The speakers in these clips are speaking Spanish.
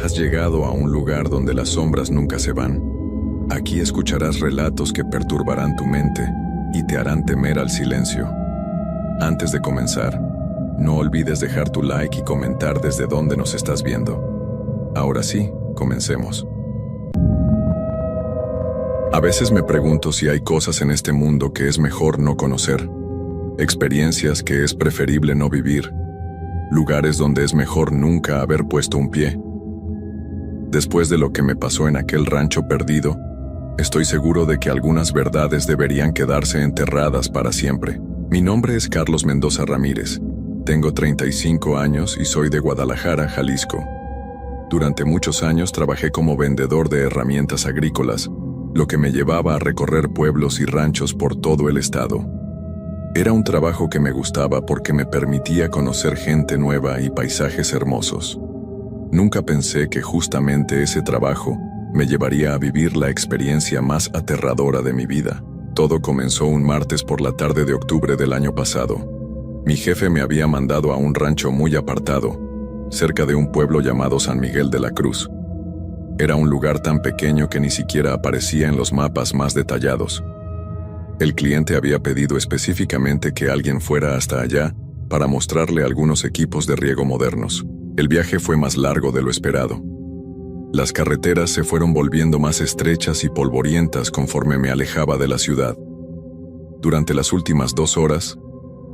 Has llegado a un lugar donde las sombras nunca se van. Aquí escucharás relatos que perturbarán tu mente y te harán temer al silencio. Antes de comenzar, no olvides dejar tu like y comentar desde dónde nos estás viendo. Ahora sí, comencemos. A veces me pregunto si hay cosas en este mundo que es mejor no conocer, experiencias que es preferible no vivir, lugares donde es mejor nunca haber puesto un pie. Después de lo que me pasó en aquel rancho perdido, estoy seguro de que algunas verdades deberían quedarse enterradas para siempre. Mi nombre es Carlos Mendoza Ramírez. Tengo 35 años y soy de Guadalajara, Jalisco. Durante muchos años trabajé como vendedor de herramientas agrícolas, lo que me llevaba a recorrer pueblos y ranchos por todo el estado. Era un trabajo que me gustaba porque me permitía conocer gente nueva y paisajes hermosos. Nunca pensé que justamente ese trabajo me llevaría a vivir la experiencia más aterradora de mi vida. Todo comenzó un martes por la tarde de octubre del año pasado. Mi jefe me había mandado a un rancho muy apartado, cerca de un pueblo llamado San Miguel de la Cruz. Era un lugar tan pequeño que ni siquiera aparecía en los mapas más detallados. El cliente había pedido específicamente que alguien fuera hasta allá para mostrarle algunos equipos de riego modernos. El viaje fue más largo de lo esperado. Las carreteras se fueron volviendo más estrechas y polvorientas conforme me alejaba de la ciudad. Durante las últimas 2 horas,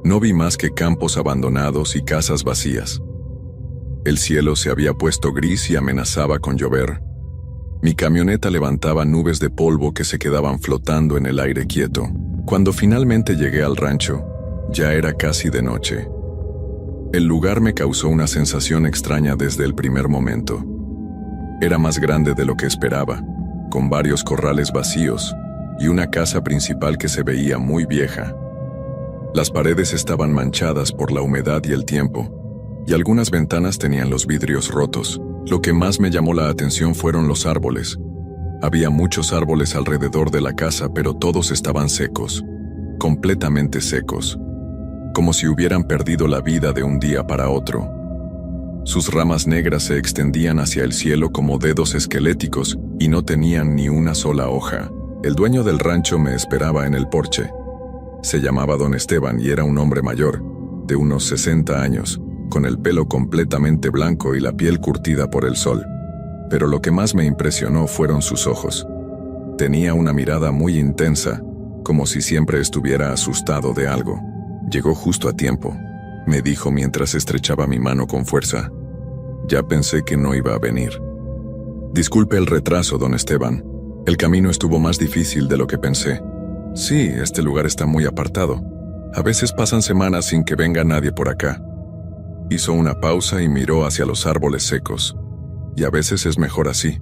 no vi más que campos abandonados y casas vacías. El cielo se había puesto gris y amenazaba con llover. Mi camioneta levantaba nubes de polvo que se quedaban flotando en el aire quieto. Cuando finalmente llegué al rancho, ya era casi de noche. El lugar me causó una sensación extraña desde el primer momento. Era más grande de lo que esperaba, con varios corrales vacíos y una casa principal que se veía muy vieja. Las paredes estaban manchadas por la humedad y el tiempo, y algunas ventanas tenían los vidrios rotos. Lo que más me llamó la atención fueron los árboles. Había muchos árboles alrededor de la casa, pero todos estaban secos, completamente secos, como si hubieran perdido la vida de un día para otro. Sus ramas negras se extendían hacia el cielo como dedos esqueléticos y no tenían ni una sola hoja. El dueño del rancho me esperaba en el porche. Se llamaba Don Esteban y era un hombre mayor, de unos 60 años, con el pelo completamente blanco y la piel curtida por el sol. Pero lo que más me impresionó fueron sus ojos. Tenía una mirada muy intensa, como si siempre estuviera asustado de algo. Llegó justo a tiempo, me dijo mientras estrechaba mi mano con fuerza. Ya pensé que no iba a venir. Disculpe el retraso, don Esteban. El camino estuvo más difícil de lo que pensé. Sí, este lugar está muy apartado. A veces pasan semanas sin que venga nadie por acá. Hizo una pausa y miró hacia los árboles secos. Y a veces es mejor así.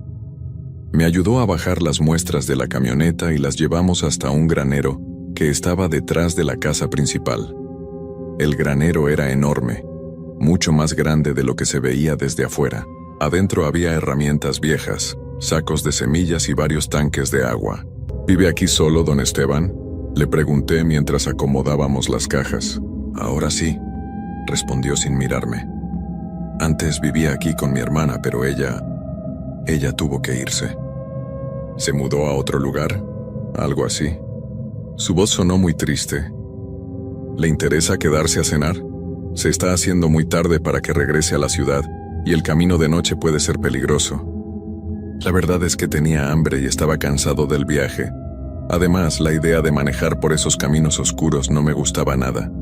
Me ayudó a bajar las muestras de la camioneta y las llevamos hasta un granero que estaba detrás de la casa principal. El granero era enorme, mucho más grande de lo que se veía desde afuera. Adentro había herramientas viejas, sacos de semillas y varios tanques de agua. ¿Vive aquí solo, don Esteban?, le pregunté mientras acomodábamos las cajas. Ahora sí, respondió sin mirarme. Antes vivía aquí con mi hermana, pero ella tuvo que irse. ¿Se mudó a otro lugar? Algo así. Su voz sonó muy triste. ¿Le interesa quedarse a cenar? Se está haciendo muy tarde para que regrese a la ciudad, y el camino de noche puede ser peligroso. La verdad es que tenía hambre y estaba cansado del viaje. Además, la idea de manejar por esos caminos oscuros no me gustaba nada.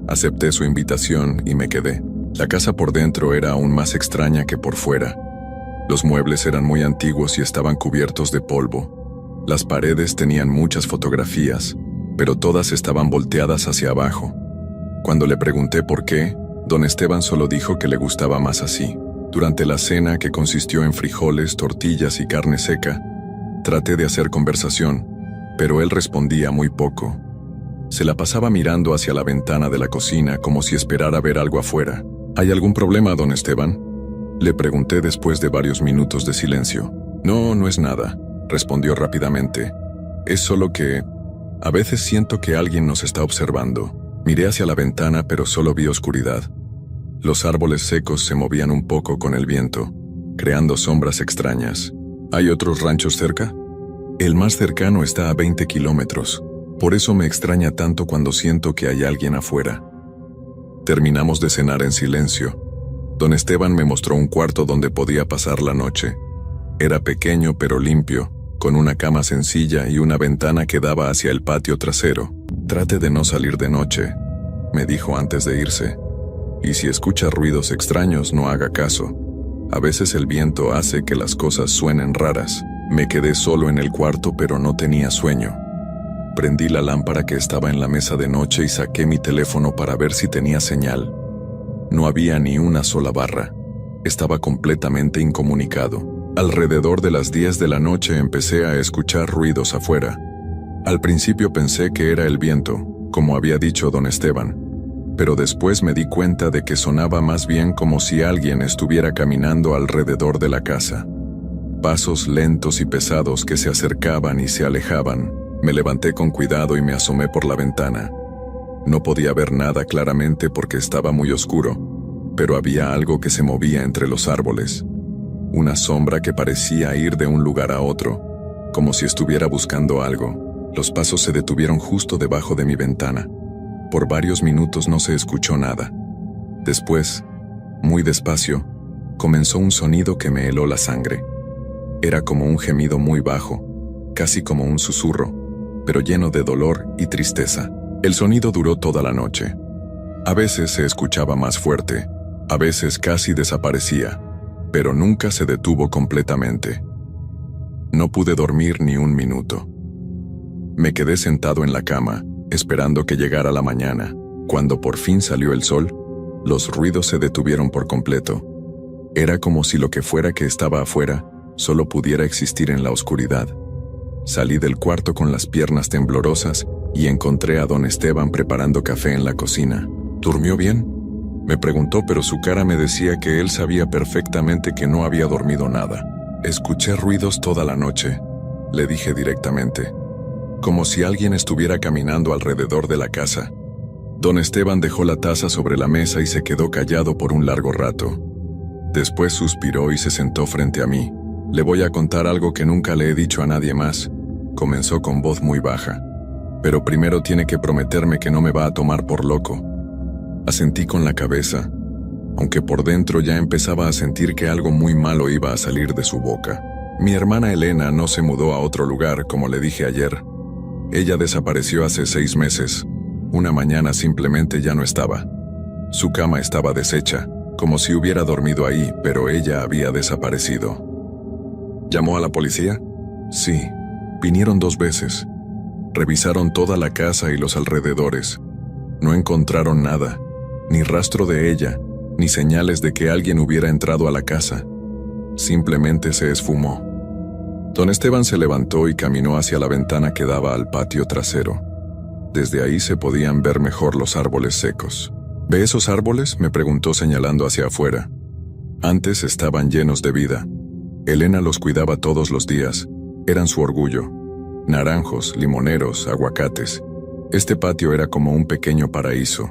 Acepté su invitación y me quedé. La casa por dentro era aún más extraña que por fuera. Los muebles eran muy antiguos y estaban cubiertos de polvo. Las paredes tenían muchas fotografías, pero todas estaban volteadas hacia abajo. Cuando le pregunté por qué, don Esteban solo dijo que le gustaba más así. Durante la cena, que consistió en frijoles, tortillas y carne seca, traté de hacer conversación, pero él respondía muy poco. Se la pasaba mirando hacia la ventana de la cocina como si esperara ver algo afuera. ¿Hay algún problema, don Esteban?, le pregunté después de varios minutos de silencio. No, no es nada, respondió rápidamente. Es solo que a veces siento que alguien nos está observando. Miré hacia la ventana, pero solo vi oscuridad. Los árboles secos se movían un poco con el viento, creando sombras extrañas. ¿Hay otros ranchos cerca? El más cercano está a 20 kilómetros. Por eso me extraña tanto cuando siento que hay alguien afuera. Terminamos de cenar en silencio. Don Esteban me mostró un cuarto donde podía pasar la noche. Era pequeño pero limpio, con una cama sencilla y una ventana que daba hacia el patio trasero. Trate de no salir de noche, me dijo antes de irse. Y si escucha ruidos extraños, no haga caso. A veces el viento hace que las cosas suenen raras. Me quedé solo en el cuarto pero no tenía sueño. Prendí la lámpara que estaba en la mesa de noche y saqué mi teléfono para ver si tenía señal. No había ni una sola barra. Estaba completamente incomunicado. Alrededor de las 10 de la noche empecé a escuchar ruidos afuera. Al principio pensé que era el viento, como había dicho don Esteban, pero después me di cuenta de que sonaba más bien como si alguien estuviera caminando alrededor de la casa. Pasos lentos y pesados que se acercaban y se alejaban. Me levanté con cuidado y me asomé por la ventana. No podía ver nada claramente porque estaba muy oscuro, pero había algo que se movía entre los árboles. Una sombra que parecía ir de un lugar a otro, como si estuviera buscando algo. Los pasos se detuvieron justo debajo de mi ventana. Por varios minutos no se escuchó nada. Después, muy despacio, comenzó un sonido que me heló la sangre. Era como un gemido muy bajo, casi como un susurro, pero lleno de dolor y tristeza. El sonido duró toda la noche. A veces se escuchaba más fuerte, a veces casi desaparecía, pero nunca se detuvo completamente. No pude dormir ni un minuto. Me quedé sentado en la cama, esperando que llegara la mañana. Cuando por fin salió el sol, los ruidos se detuvieron por completo. Era como si lo que fuera que estaba afuera solo pudiera existir en la oscuridad. Salí del cuarto con las piernas temblorosas y encontré a don Esteban preparando café en la cocina. ¿Durmió bien?, me preguntó, pero su cara me decía que él sabía perfectamente que no había dormido nada. Escuché ruidos toda la noche, le dije directamente, como si alguien estuviera caminando alrededor de la casa. Don Esteban dejó la taza sobre la mesa y se quedó callado por un largo rato. Después suspiró y se sentó frente a mí. Le voy a contar algo que nunca le he dicho a nadie más, comenzó con voz muy baja. Pero primero tiene que prometerme que no me va a tomar por loco. Asentí con la cabeza, aunque por dentro ya empezaba a sentir que algo muy malo iba a salir de su boca. Mi hermana Elena no se mudó a otro lugar, como le dije ayer. Ella desapareció hace 6 meses. Una mañana simplemente ya no estaba. Su cama estaba deshecha, como si hubiera dormido ahí, pero ella había desaparecido. ¿Llamó a la policía? Sí, vinieron 2 veces. Revisaron toda la casa y los alrededores. No encontraron nada, ni rastro de ella, ni señales de que alguien hubiera entrado a la casa. Simplemente se esfumó. Don Esteban se levantó y caminó hacia la ventana que daba al patio trasero. Desde ahí se podían ver mejor los árboles secos. ¿Ve esos árboles?, me preguntó señalando hacia afuera. Antes estaban llenos de vida. Elena los cuidaba todos los días. Eran su orgullo. Naranjos, limoneros, aguacates. Este patio era como un pequeño paraíso.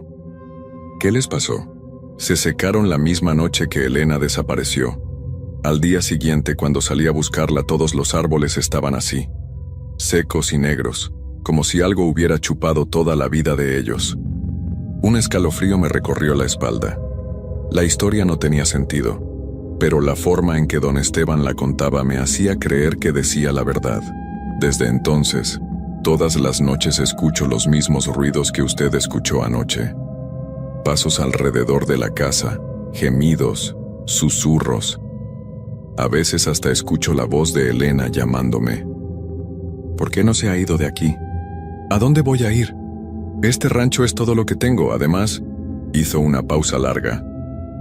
¿Qué les pasó? Se secaron la misma noche que Elena desapareció. Al día siguiente, cuando salí a buscarla, todos los árboles estaban así, secos y negros, como si algo hubiera chupado toda la vida de ellos. Un escalofrío me recorrió la espalda. La historia no tenía sentido, pero la forma en que don Esteban la contaba me hacía creer que decía la verdad. Desde entonces, todas las noches escucho los mismos ruidos que usted escuchó anoche. Pasos alrededor de la casa, gemidos, susurros. A veces hasta escucho la voz de Elena llamándome. ¿Por qué no se ha ido de aquí? ¿A dónde voy a ir? Este rancho es todo lo que tengo. Además, hizo una pausa larga.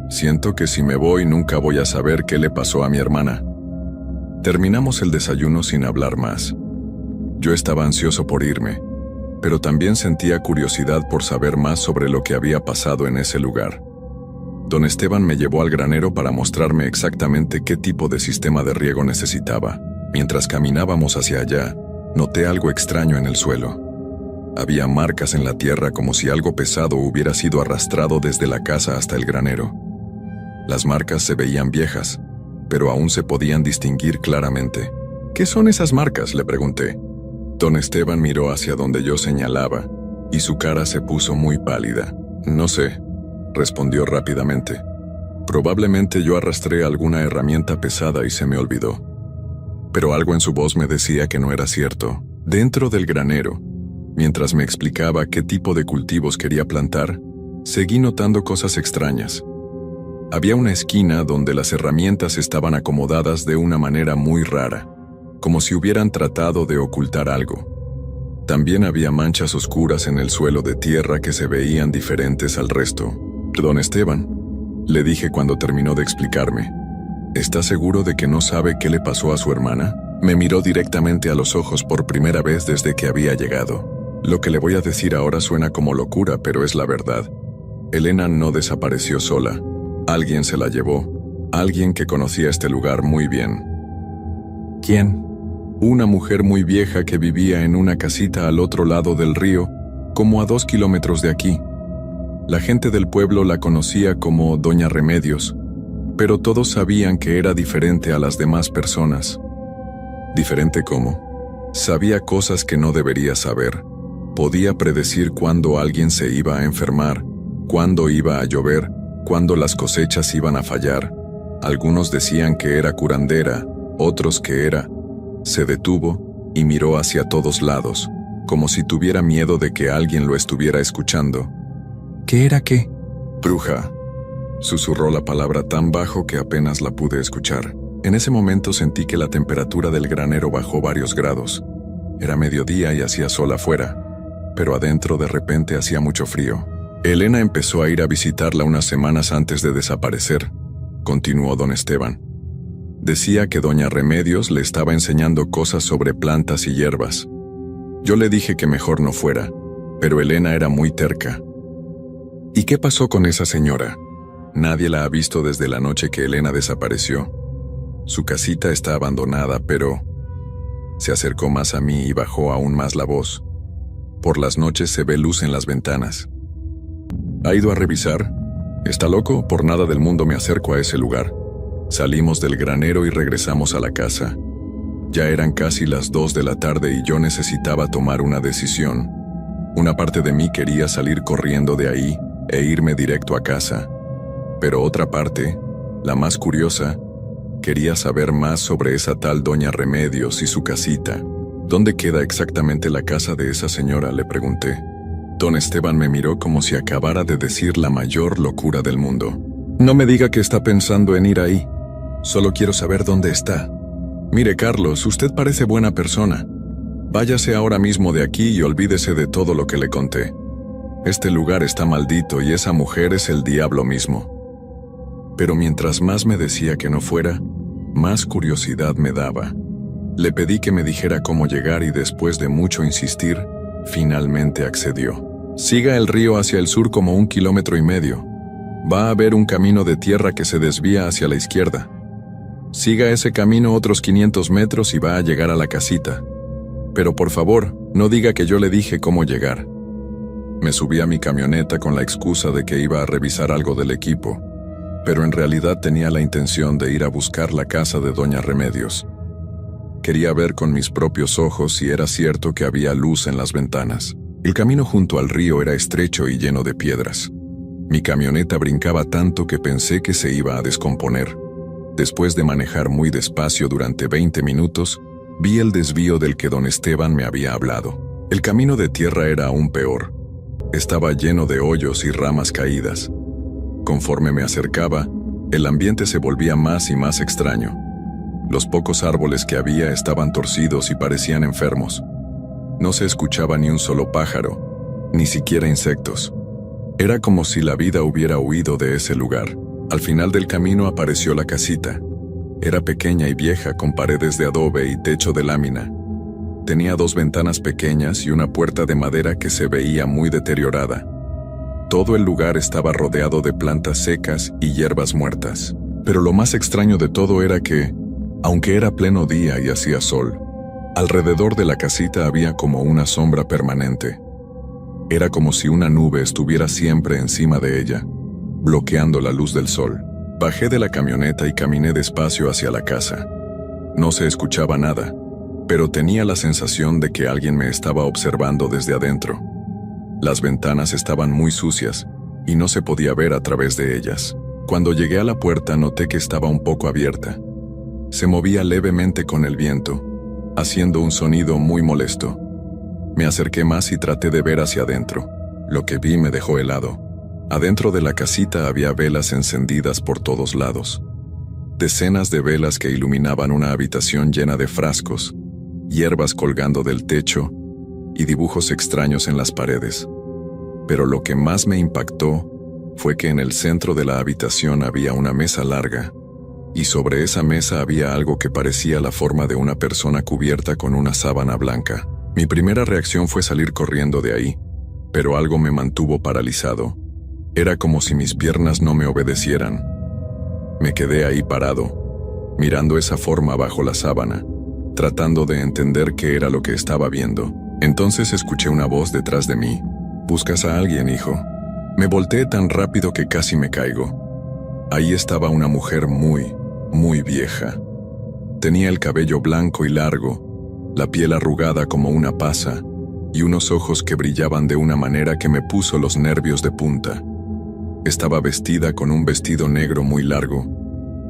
Siento que si me voy nunca voy a saber qué le pasó a mi hermana. Terminamos el desayuno sin hablar más. Yo estaba ansioso por irme, pero también sentía curiosidad por saber más sobre lo que había pasado en ese lugar. Don Esteban me llevó al granero para mostrarme exactamente qué tipo de sistema de riego necesitaba. Mientras caminábamos hacia allá, noté algo extraño en el suelo. Había marcas en la tierra como si algo pesado hubiera sido arrastrado desde la casa hasta el granero. Las marcas se veían viejas, pero aún se podían distinguir claramente. ¿Qué son esas marcas?, le pregunté. Don Esteban miró hacia donde yo señalaba, y su cara se puso muy pálida. No sé, respondió rápidamente. Probablemente yo arrastré alguna herramienta pesada y se me olvidó. Pero algo en su voz me decía que no era cierto. Dentro del granero, mientras me explicaba qué tipo de cultivos quería plantar, seguí notando cosas extrañas. Había una esquina donde las herramientas estaban acomodadas de una manera muy rara, como si hubieran tratado de ocultar algo. También había manchas oscuras en el suelo de tierra que se veían diferentes al resto. «Don Esteban», le dije cuando terminó de explicarme, «¿está seguro de que no sabe qué le pasó a su hermana?». Me miró directamente a los ojos por primera vez desde que había llegado. Lo que le voy a decir ahora suena como locura, pero es la verdad. Elena no desapareció sola. Alguien se la llevó. Alguien que conocía este lugar muy bien. ¿Quién? Una mujer muy vieja que vivía en una casita al otro lado del río, como a 2 kilómetros de aquí. La gente del pueblo la conocía como Doña Remedios, pero todos sabían que era diferente a las demás personas. ¿Diferente cómo? Sabía cosas que no debería saber. Podía predecir cuándo alguien se iba a enfermar, cuándo iba a llover, cuándo las cosechas iban a fallar. Algunos decían que era curandera, otros que era. Se detuvo y miró hacia todos lados, como si tuviera miedo de que alguien lo estuviera escuchando. ¿Qué era qué? Bruja. Susurró la palabra tan bajo que apenas la pude escuchar. En ese momento sentí que la temperatura del granero bajó varios grados. Era mediodía y hacía sol afuera, pero adentro de repente hacía mucho frío. Elena empezó a ir a visitarla unas semanas antes de desaparecer, continuó don Esteban. Decía que doña Remedios le estaba enseñando cosas sobre plantas y hierbas. Yo le dije que mejor no fuera, pero Elena era muy terca. ¿Y qué pasó con esa señora? Nadie la ha visto desde la noche que Elena desapareció. Su casita está abandonada, pero... Se acercó más a mí y bajó aún más la voz. Por las noches se ve luz en las ventanas. ¿Ha ido a revisar? ¿Está loco? Por nada del mundo me acerco a ese lugar. Salimos del granero y regresamos a la casa. Ya eran casi las 2 de la tarde y yo necesitaba tomar una decisión. Una parte de mí quería salir corriendo de ahí e irme directo a casa. Pero otra parte, la más curiosa, quería saber más sobre esa tal doña Remedios y su casita. ¿Dónde queda exactamente la casa de esa señora?, le pregunté. Don Esteban me miró como si acabara de decir la mayor locura del mundo. No me diga que está pensando en ir ahí. Solo quiero saber dónde está. Mire, Carlos, usted parece buena persona. Váyase ahora mismo de aquí y olvídese de todo lo que le conté. Este lugar está maldito y esa mujer es el diablo mismo. Pero mientras más me decía que no fuera, más curiosidad me daba. Le pedí que me dijera cómo llegar y después de mucho insistir, finalmente accedió. Siga el río hacia el sur como 1,5 kilómetros. Va a haber un camino de tierra que se desvía hacia la izquierda. Siga ese camino otros 500 metros y va a llegar a la casita. Pero por favor, no diga que yo le dije cómo llegar. Me subí a mi camioneta con la excusa de que iba a revisar algo del equipo, pero en realidad tenía la intención de ir a buscar la casa de doña Remedios. Quería ver con mis propios ojos si era cierto que había luz en las ventanas. El camino junto al río era estrecho y lleno de piedras. Mi camioneta brincaba tanto que pensé que se iba a descomponer. Después de manejar muy despacio durante 20 minutos, vi el desvío del que don Esteban me había hablado. El camino de tierra era aún peor. Estaba lleno de hoyos y ramas caídas. Conforme me acercaba, el ambiente se volvía más y más extraño. Los pocos árboles que había estaban torcidos y parecían enfermos. No se escuchaba ni un solo pájaro, ni siquiera insectos. Era como si la vida hubiera huido de ese lugar. Al final del camino apareció la casita. Era pequeña y vieja, con paredes de adobe y techo de lámina. Tenía 2 ventanas pequeñas y una puerta de madera que se veía muy deteriorada. Todo el lugar estaba rodeado de plantas secas y hierbas muertas. Pero lo más extraño de todo era que, aunque era pleno día y hacía sol, alrededor de la casita había como una sombra permanente. Era como si una nube estuviera siempre encima de ella, bloqueando la luz del sol. Bajé de la camioneta y caminé despacio hacia la casa. No se escuchaba nada, pero tenía la sensación de que alguien me estaba observando desde adentro. Las ventanas estaban muy sucias y no se podía ver a través de ellas. Cuando llegué a la puerta noté que estaba un poco abierta. Se movía levemente con el viento, haciendo un sonido muy molesto. Me acerqué más y traté de ver hacia adentro. Lo que vi me dejó helado. Adentro de la casita había velas encendidas por todos lados. Decenas de velas que iluminaban una habitación llena de frascos, hierbas colgando del techo y dibujos extraños en las paredes. Pero lo que más me impactó fue que en el centro de la habitación había una mesa larga, y sobre esa mesa había algo que parecía la forma de una persona cubierta con una sábana blanca. Mi primera reacción fue salir corriendo de ahí, pero algo me mantuvo paralizado. Era como si mis piernas no me obedecieran. Me quedé ahí parado, mirando esa forma bajo la sábana, tratando de entender qué era lo que estaba viendo. Entonces escuché una voz detrás de mí. «¿Buscas a alguien, hijo?» Me volteé tan rápido que casi me caigo. Ahí estaba una mujer muy vieja. Tenía el cabello blanco y largo, la piel arrugada como una pasa, y unos ojos que brillaban de una manera que me puso los nervios de punta. Estaba vestida con un vestido negro muy largo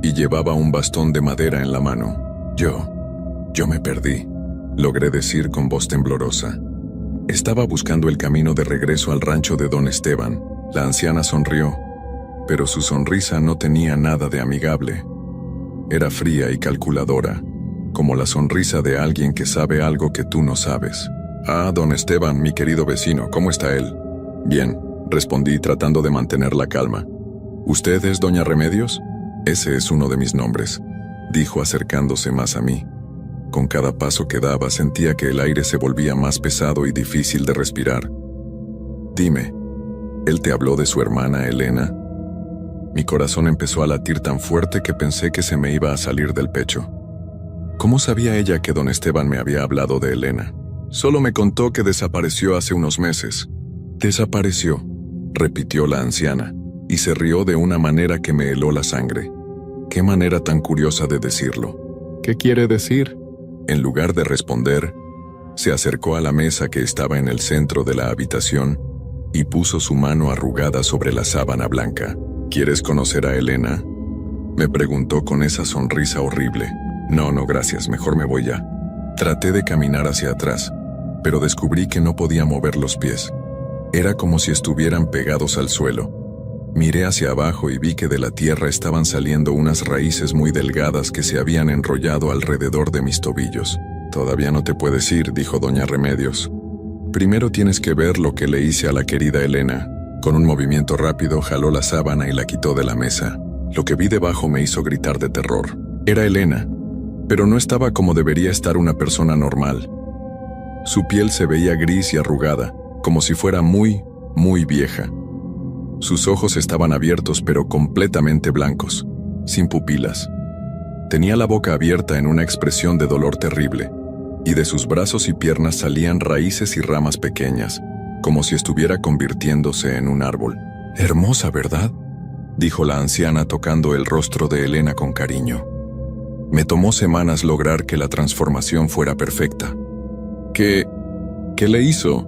y llevaba un bastón de madera en la mano. Yo me perdí, logré decir con voz temblorosa. Estaba buscando el camino de regreso al rancho de don Esteban. La anciana sonrió, pero su sonrisa no tenía nada de amigable. Era fría y calculadora, como la sonrisa de alguien que sabe algo que tú no sabes. «Ah, don Esteban, mi querido vecino, ¿cómo está él?» «Bien», respondí tratando de mantener la calma. «¿Usted es doña Remedios?» «Ese es uno de mis nombres», dijo acercándose más a mí. Con cada paso que daba sentía que el aire se volvía más pesado y difícil de respirar. «Dime, ¿él te habló de su hermana Elena?» Mi corazón empezó a latir tan fuerte que pensé que se me iba a salir del pecho. ¿Cómo sabía ella que don Esteban me había hablado de Elena? Solo me contó que desapareció hace unos meses. «Desapareció», repitió la anciana, y se rió de una manera que me heló la sangre. Qué manera tan curiosa de decirlo. «¿Qué quiere decir?» En lugar de responder, se acercó a la mesa que estaba en el centro de la habitación y puso su mano arrugada sobre la sábana blanca. «¿Quieres conocer a Elena?», me preguntó con esa sonrisa horrible. No, gracias, mejor me voy ya». Traté de caminar hacia atrás, pero descubrí que no podía mover los pies. Era como si estuvieran pegados al suelo. Miré hacia abajo y vi que de la tierra estaban saliendo unas raíces muy delgadas que se habían enrollado alrededor de mis tobillos. «Todavía no te puedes ir», dijo doña Remedios. «Primero tienes que ver lo que le hice a la querida Elena». Con un movimiento rápido jaló la sábana y la quitó de la mesa. Lo que vi debajo me hizo gritar de terror. Era Elena, pero no estaba como debería estar una persona normal. Su piel se veía gris y arrugada, como si fuera muy vieja. Sus ojos estaban abiertos pero completamente blancos, sin pupilas. Tenía la boca abierta en una expresión de dolor terrible, y de sus brazos y piernas salían raíces y ramas pequeñas, como si estuviera convirtiéndose en un árbol. «Hermosa, ¿verdad?», dijo la anciana tocando el rostro de Elena con cariño. Me tomó semanas lograr que la transformación fuera perfecta. ¿Qué le hizo?»,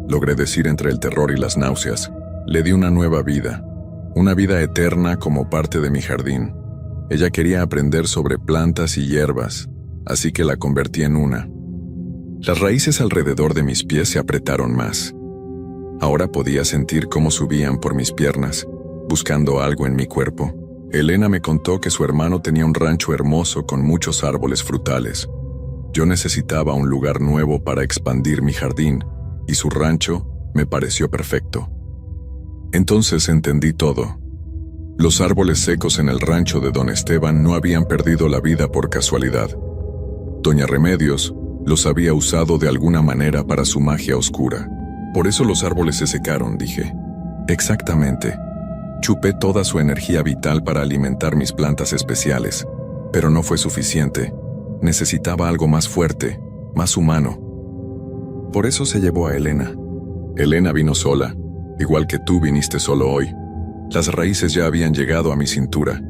logré decir entre el terror y las náuseas. «Le di una nueva vida, una vida eterna como parte de mi jardín. Ella quería aprender sobre plantas y hierbas, así que la convertí en una». Las raíces alrededor de mis pies se apretaron más. Ahora podía sentir cómo subían por mis piernas, buscando algo en mi cuerpo. Elena me contó que su hermano tenía un rancho hermoso con muchos árboles frutales. Yo necesitaba un lugar nuevo para expandir mi jardín, y su rancho me pareció perfecto. Entonces entendí todo. Los árboles secos en el rancho de don Esteban no habían perdido la vida por casualidad. Doña Remedios los había usado de alguna manera para su magia oscura. «Por eso los árboles se secaron», dije. «Exactamente. Chupé toda su energía vital para alimentar mis plantas especiales, pero no fue suficiente. Necesitaba algo más fuerte, más humano. Por eso se llevó a Elena. Elena vino sola, igual que tú viniste solo hoy. Las raíces ya habían llegado a mi cintura,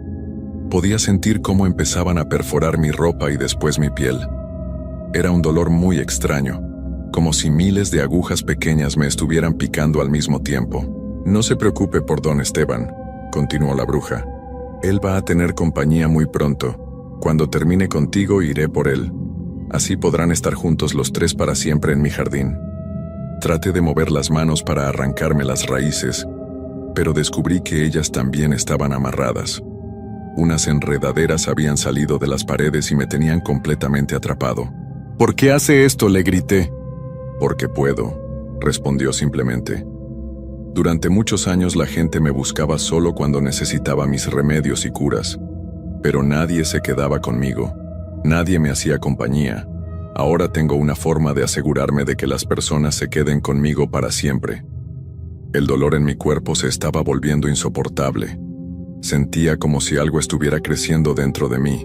Podía sentir cómo empezaban a perforar mi ropa y después mi piel. Era un dolor muy extraño, como si miles de agujas pequeñas me estuvieran picando al mismo tiempo. No se preocupe por don Esteban, continuó la bruja. Él va a tener compañía muy pronto. Cuando termine contigo iré por él. Así podrán estar juntos los tres para siempre en mi jardín. Traté de mover las manos para arrancarme las raíces, pero descubrí que ellas también estaban amarradas. Unas enredaderas habían salido de las paredes y me tenían completamente atrapado. «¿Por qué hace esto?», le grité. «Porque puedo», respondió simplemente. Durante muchos años la gente me buscaba solo cuando necesitaba mis remedios y curas. Pero nadie se quedaba conmigo. Nadie me hacía compañía. Ahora tengo una forma de asegurarme de que las personas se queden conmigo para siempre. El dolor en mi cuerpo se estaba volviendo insoportable. Sentía como si algo estuviera creciendo dentro de mí,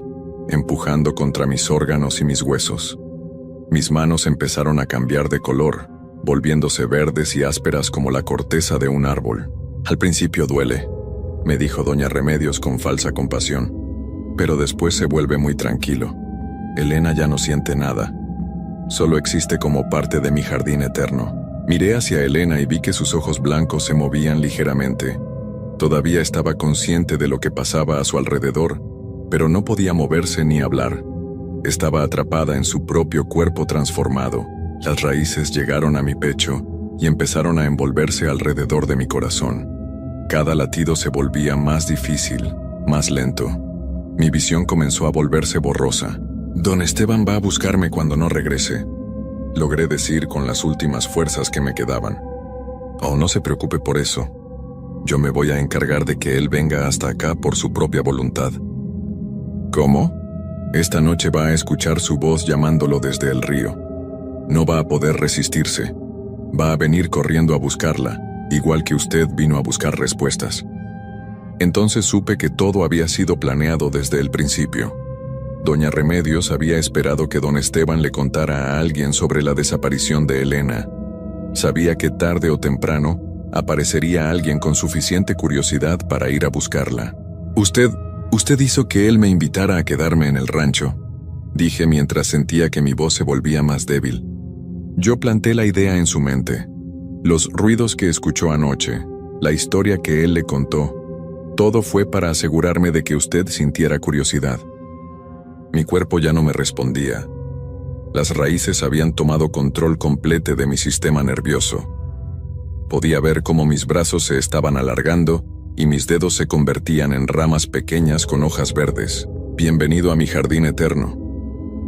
empujando contra mis órganos y mis huesos. Mis manos empezaron a cambiar de color, volviéndose verdes y ásperas como la corteza de un árbol. «Al principio duele», me dijo doña Remedios con falsa compasión, «pero después se vuelve muy tranquilo. Elena ya no siente nada. Solo existe como parte de mi jardín eterno». Miré hacia Elena y vi que sus ojos blancos se movían ligeramente. Todavía estaba consciente de lo que pasaba a su alrededor, pero no podía moverse ni hablar. Estaba atrapada en su propio cuerpo transformado. Las raíces llegaron a mi pecho y empezaron a envolverse alrededor de mi corazón. Cada latido se volvía más difícil, más lento. Mi visión comenzó a volverse borrosa. «Don Esteban va a buscarme cuando no regrese», logré decir con las últimas fuerzas que me quedaban. «Oh, no se preocupe por eso. Yo me voy a encargar de que él venga hasta acá por su propia voluntad». «¿Cómo?». «Esta noche va a escuchar su voz llamándolo desde el río. No va a poder resistirse. Va a venir corriendo a buscarla, igual que usted vino a buscar respuestas». Entonces supe que todo había sido planeado desde el principio. Doña Remedios había esperado que don Esteban le contara a alguien sobre la desaparición de Elena. Sabía que tarde o temprano aparecería alguien con suficiente curiosidad para ir a buscarla. Usted hizo que él me invitara a quedarme en el rancho», dije mientras sentía que mi voz se volvía más débil. Yo planté la idea en su mente. Los ruidos que escuchó anoche, la historia que él le contó, todo fue para asegurarme de que usted sintiera curiosidad. Mi cuerpo ya no me respondía. Las raíces habían tomado control completo de mi sistema nervioso. Podía ver cómo mis brazos se estaban alargando y mis dedos se convertían en ramas pequeñas con hojas verdes. «Bienvenido a mi jardín eterno».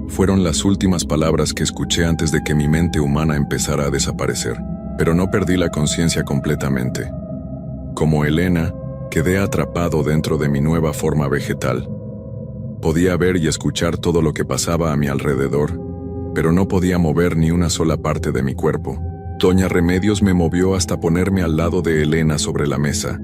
Fueron las últimas palabras que escuché antes de que mi mente humana empezara a desaparecer, pero no perdí la conciencia completamente. Como Elena, quedé atrapado dentro de mi nueva forma vegetal. Podía ver y escuchar todo lo que pasaba a mi alrededor, pero no podía mover ni una sola parte de mi cuerpo. Doña Remedios me movió hasta ponerme al lado de Elena sobre la mesa.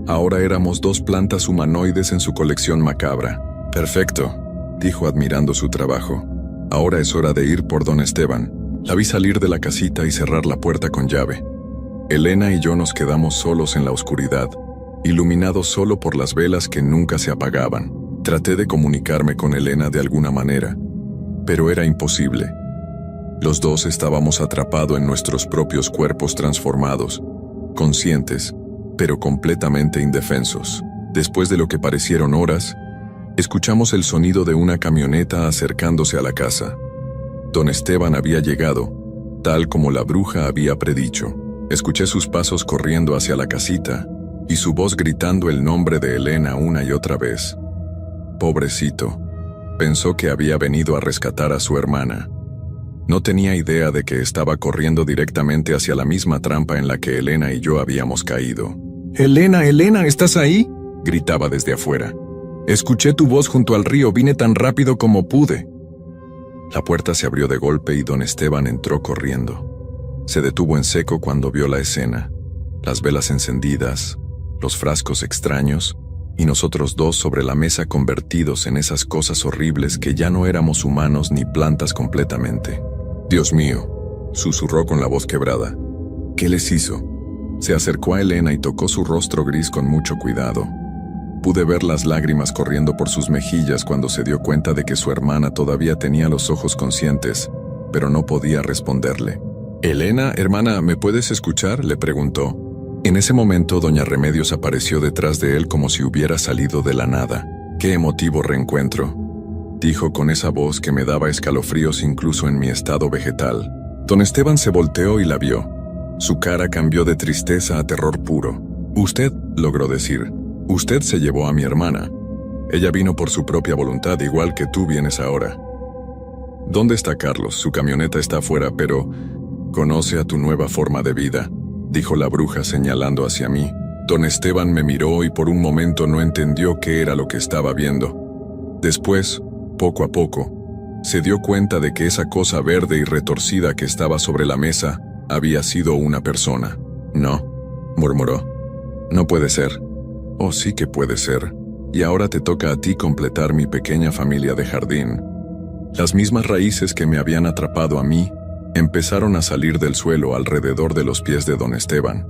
Ahora éramos dos plantas humanoides en su colección macabra. «Perfecto», dijo admirando su trabajo. «Ahora es hora de ir por don Esteban». La vi salir de la casita y cerrar la puerta con llave. Elena y yo nos quedamos solos en la oscuridad, iluminados solo por las velas que nunca se apagaban. Traté de comunicarme con Elena de alguna manera, pero era imposible. Los dos estábamos atrapados en nuestros propios cuerpos transformados, conscientes, pero completamente indefensos. Después de lo que parecieron horas, escuchamos el sonido de una camioneta acercándose a la casa. Don Esteban había llegado, tal como la bruja había predicho. Escuché sus pasos corriendo hacia la casita y su voz gritando el nombre de Elena una y otra vez. Pobrecito, pensó que había venido a rescatar a su hermana. No tenía idea de que estaba corriendo directamente hacia la misma trampa en la que Elena y yo habíamos caído. «Elena, Elena, ¿estás ahí?», gritaba desde afuera. «Escuché tu voz junto al río, vine tan rápido como pude». La puerta se abrió de golpe y don Esteban entró corriendo. Se detuvo en seco cuando vio la escena. Las velas encendidas, los frascos extraños, y nosotros dos sobre la mesa convertidos en esas cosas horribles que ya no éramos humanos ni plantas completamente. «Dios mío», susurró con la voz quebrada. «¿Qué les hizo?». Se acercó a Elena y tocó su rostro gris con mucho cuidado. Pude ver las lágrimas corriendo por sus mejillas cuando se dio cuenta de que su hermana todavía tenía los ojos conscientes, pero no podía responderle. «Elena, hermana, ¿me puedes escuchar?», le preguntó. En ese momento, doña Remedios apareció detrás de él como si hubiera salido de la nada. «Qué emotivo reencuentro», dijo con esa voz que me daba escalofríos incluso en mi estado vegetal. Don Esteban se volteó y la vio. Su cara cambió de tristeza a terror puro. «Usted», logró decir, «usted se llevó a mi hermana. Ella vino por su propia voluntad, igual que tú vienes ahora». «¿Dónde está Carlos? Su camioneta está afuera, pero conoce a tu nueva forma de vida», dijo la bruja señalando hacia mí. Don Esteban me miró y por un momento no entendió qué era lo que estaba viendo. Después, poco a poco, se dio cuenta de que esa cosa verde y retorcida que estaba sobre la mesa había sido una persona. «No», murmuró. «No puede ser». «Oh, sí que puede ser. Y ahora te toca a ti completar mi pequeña familia de jardín». Las mismas raíces que me habían atrapado a mí empezaron a salir del suelo alrededor de los pies de don Esteban.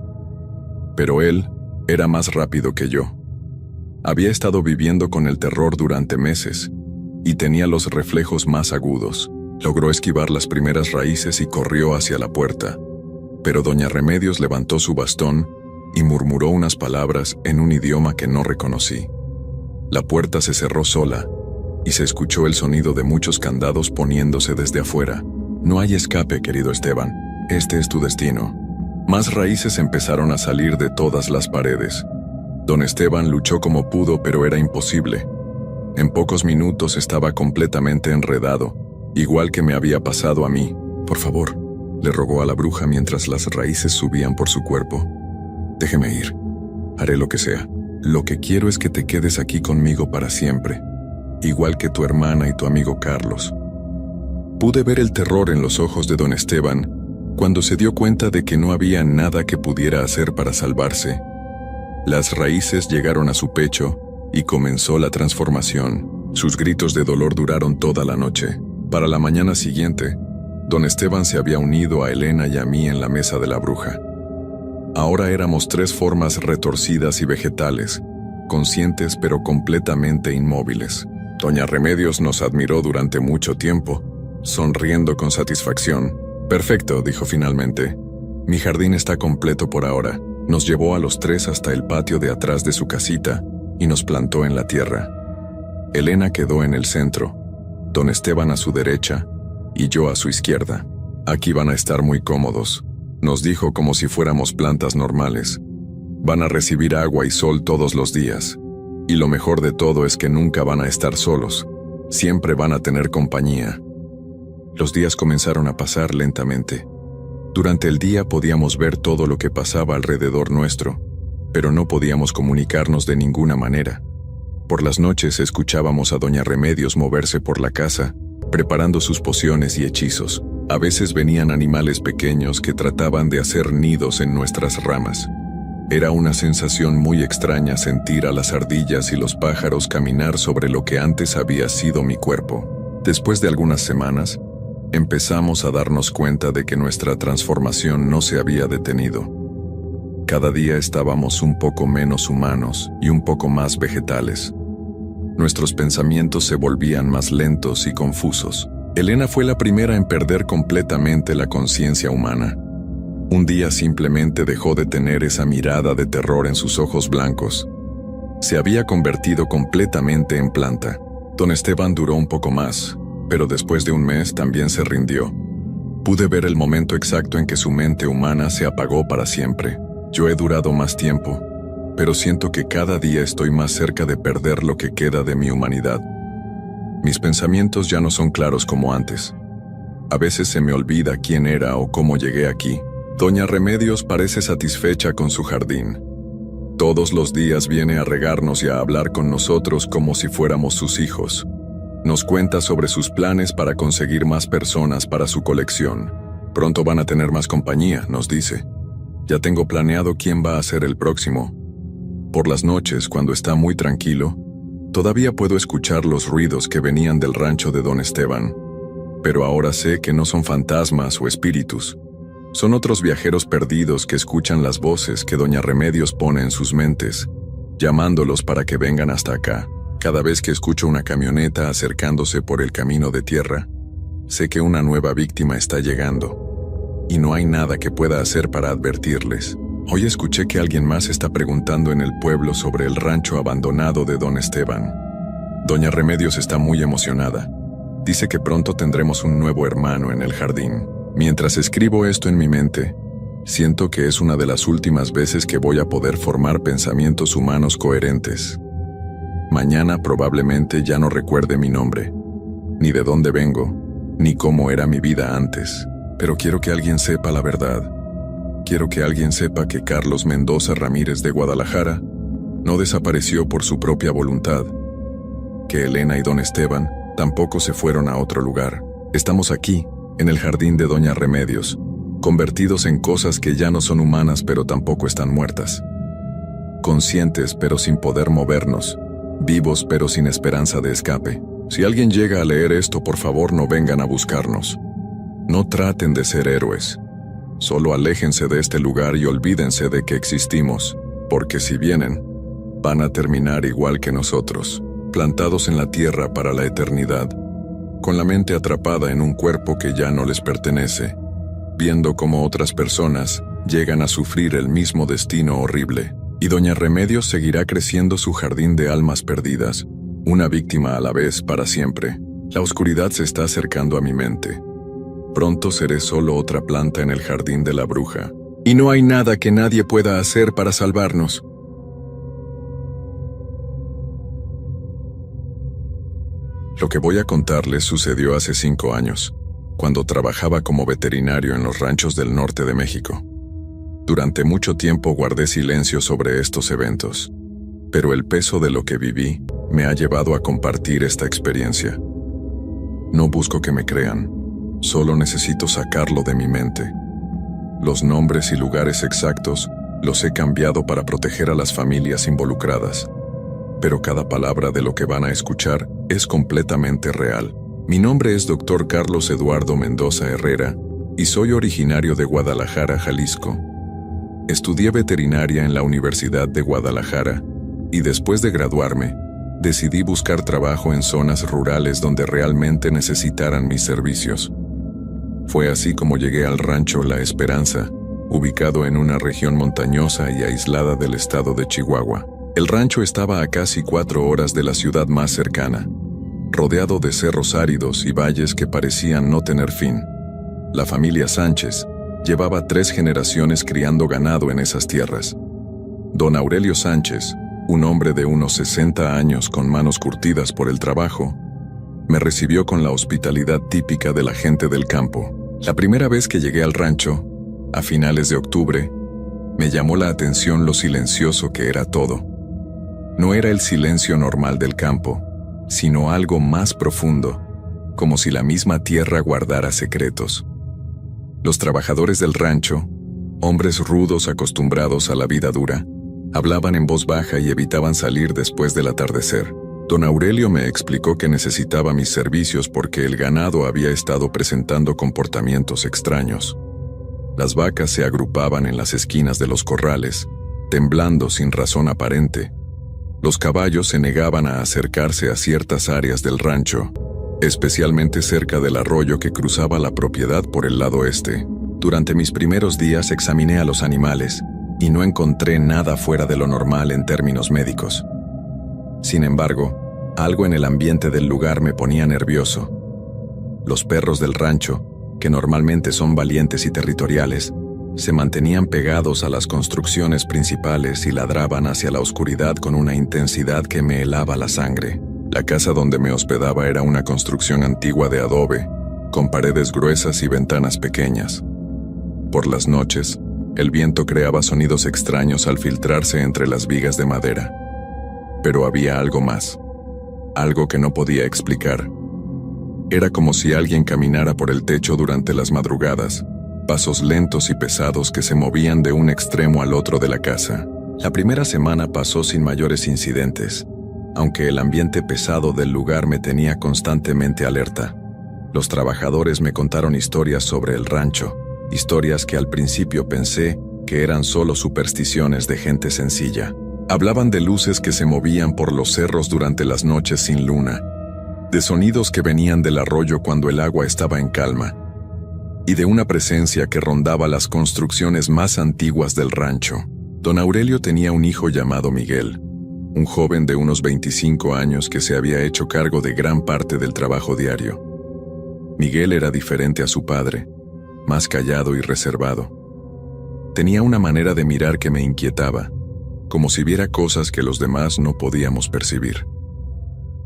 Pero él era más rápido que yo. Había estado viviendo con el terror durante meses y tenía los reflejos más agudos. Logró esquivar las primeras raíces y corrió hacia la puerta. Pero doña Remedios levantó su bastón y murmuró unas palabras en un idioma que no reconocí. La puerta se cerró sola y se escuchó el sonido de muchos candados poniéndose desde afuera. «No hay escape, querido Esteban. Este es tu destino». Más raíces empezaron a salir de todas las paredes. Don Esteban luchó como pudo, pero era imposible. En pocos minutos estaba completamente enredado, igual que me había pasado a mí. «Por favor», le rogó a la bruja mientras las raíces subían por su cuerpo. «Déjeme ir. Haré lo que sea. Lo que quiero es que te quedes aquí conmigo para siempre, igual que tu hermana y tu amigo Carlos». Pude ver el terror en los ojos de don Esteban cuando se dio cuenta de que no había nada que pudiera hacer para salvarse. Las raíces llegaron a su pecho y comenzó la transformación. Sus gritos de dolor duraron toda la noche. Para la mañana siguiente, don Esteban se había unido a Elena y a mí en la mesa de la bruja. Ahora éramos 3 formas retorcidas y vegetales, conscientes pero completamente inmóviles. Doña Remedios nos admiró durante mucho tiempo, sonriendo con satisfacción. «Perfecto», dijo finalmente. «Mi jardín está completo por ahora». Nos llevó a los 3 hasta el patio de atrás de su casita y nos plantó en la tierra. Elena quedó en el centro, don Esteban a su derecha y yo a su izquierda. «Aquí van a estar muy cómodos», nos dijo como si fuéramos plantas normales. «Van a recibir agua y sol todos los días. Y lo mejor de todo es que nunca van a estar solos. Siempre van a tener compañía». Los días comenzaron a pasar lentamente. Durante el día podíamos ver todo lo que pasaba alrededor nuestro, pero no podíamos comunicarnos de ninguna manera. Por las noches escuchábamos a doña Remedios moverse por la casa, preparando sus pociones y hechizos. A veces venían animales pequeños que trataban de hacer nidos en nuestras ramas. Era una sensación muy extraña sentir a las ardillas y los pájaros caminar sobre lo que antes había sido mi cuerpo. Después de algunas semanas, empezamos a darnos cuenta de que nuestra transformación no se había detenido. Cada día estábamos un poco menos humanos y un poco más vegetales. Nuestros pensamientos se volvían más lentos y confusos. Elena fue la primera en perder completamente la conciencia humana. Un día simplemente dejó de tener esa mirada de terror en sus ojos blancos. Se había convertido completamente en planta. Don Esteban duró un poco más, pero después de un mes también se rindió. Pude ver el momento exacto en que su mente humana se apagó para siempre. Yo he durado más tiempo, pero siento que cada día estoy más cerca de perder lo que queda de mi humanidad. Mis pensamientos ya no son claros como antes. A veces se me olvida quién era o cómo llegué aquí. Doña Remedios parece satisfecha con su jardín. Todos los días viene a regarnos y a hablar con nosotros como si fuéramos sus hijos. Nos cuenta sobre sus planes para conseguir más personas para su colección. Pronto van a tener más compañía, nos dice. Ya tengo planeado quién va a ser el próximo. Por las noches, cuando está muy tranquilo, todavía puedo escuchar los ruidos que venían del rancho de don Esteban. Pero ahora sé que no son fantasmas o espíritus. Son otros viajeros perdidos que escuchan las voces que doña Remedios pone en sus mentes llamándolos para que vengan hasta acá. Cada vez que escucho una camioneta acercándose por el camino de tierra, sé que una nueva víctima está llegando, y no hay nada que pueda hacer para advertirles. Hoy escuché que alguien más está preguntando en el pueblo sobre el rancho abandonado de Don Esteban. Doña Remedios está muy emocionada. Dice que pronto tendremos un nuevo hermano en el jardín. Mientras escribo esto en mi mente, siento que es una de las últimas veces que voy a poder formar pensamientos humanos coherentes. Mañana probablemente ya no recuerde mi nombre, ni de dónde vengo, ni cómo era mi vida antes. Pero quiero que alguien sepa la verdad. Quiero que alguien sepa que Carlos Mendoza Ramírez de Guadalajara no desapareció por su propia voluntad, que Elena y Don Esteban tampoco se fueron a otro lugar. Estamos aquí, en el jardín de Doña Remedios, convertidos en cosas que ya no son humanas pero tampoco están muertas. Conscientes pero sin poder movernos, vivos pero sin esperanza de escape. Si alguien llega a leer esto, por favor no vengan a buscarnos. No traten de ser héroes. Solo aléjense de este lugar y olvídense de que existimos, porque si vienen, van a terminar igual que nosotros, plantados en la tierra para la eternidad, con la mente atrapada en un cuerpo que ya no les pertenece, viendo cómo otras personas llegan a sufrir el mismo destino horrible. Y Doña Remedios seguirá creciendo su jardín de almas perdidas, una víctima a la vez para siempre. La oscuridad se está acercando a mi mente. Pronto seré solo otra planta en el jardín de la bruja. Y no hay nada que nadie pueda hacer para salvarnos. Lo que voy a contarles sucedió hace 5 años, cuando trabajaba como veterinario en los ranchos del norte de México. Durante mucho tiempo guardé silencio sobre estos eventos, pero el peso de lo que viví me ha llevado a compartir esta experiencia. No busco que me crean, solo necesito sacarlo de mi mente. Los nombres y lugares exactos los he cambiado para proteger a las familias involucradas, pero cada palabra de lo que van a escuchar es completamente real. Mi nombre es Dr. Carlos Eduardo Mendoza Herrera y soy originario de Guadalajara, Jalisco. Estudié veterinaria en la Universidad de Guadalajara y después de graduarme, decidí buscar trabajo en zonas rurales donde realmente necesitaran mis servicios. Fue así como llegué al rancho La Esperanza, ubicado en una región montañosa y aislada del estado de Chihuahua. El rancho estaba a casi 4 horas de la ciudad más cercana, rodeado de cerros áridos y valles que parecían no tener fin. La familia Sánchez llevaba 3 generaciones criando ganado en esas tierras. Don Aurelio Sánchez, un hombre de unos 60 años con manos curtidas por el trabajo, me recibió con la hospitalidad típica de la gente del campo. La primera vez que llegué al rancho, a finales de octubre, me llamó la atención lo silencioso que era todo. No era el silencio normal del campo, sino algo más profundo, como si la misma tierra guardara secretos. Los trabajadores del rancho, hombres rudos acostumbrados a la vida dura, hablaban en voz baja y evitaban salir después del atardecer. Don Aurelio me explicó que necesitaba mis servicios porque el ganado había estado presentando comportamientos extraños. Las vacas se agrupaban en las esquinas de los corrales, temblando sin razón aparente. Los caballos se negaban a acercarse a ciertas áreas del rancho, especialmente cerca del arroyo que cruzaba la propiedad por el lado este. Durante mis primeros días examiné a los animales y no encontré nada fuera de lo normal en términos médicos. Sin embargo, algo en el ambiente del lugar me ponía nervioso. Los perros del rancho, que normalmente son valientes y territoriales, se mantenían pegados a las construcciones principales y ladraban hacia la oscuridad con una intensidad que me helaba la sangre. La casa donde me hospedaba era una construcción antigua de adobe, con paredes gruesas y ventanas pequeñas. Por las noches, el viento creaba sonidos extraños al filtrarse entre las vigas de madera. Pero había algo más, algo que no podía explicar. Era como si alguien caminara por el techo durante las madrugadas, pasos lentos y pesados que se movían de un extremo al otro de la casa. La primera semana pasó sin mayores incidentes, aunque el ambiente pesado del lugar me tenía constantemente alerta. Los trabajadores me contaron historias sobre el rancho, historias que al principio pensé que eran solo supersticiones de gente sencilla. Hablaban de luces que se movían por los cerros durante las noches sin luna, de sonidos que venían del arroyo cuando el agua estaba en calma, y de una presencia que rondaba las construcciones más antiguas del rancho. Don Aurelio tenía un hijo llamado Miguel, un joven de unos 25 años que se había hecho cargo de gran parte del trabajo diario. Miguel era diferente a su padre, más callado y reservado. Tenía una manera de mirar que me inquietaba, como si viera cosas que los demás no podíamos percibir.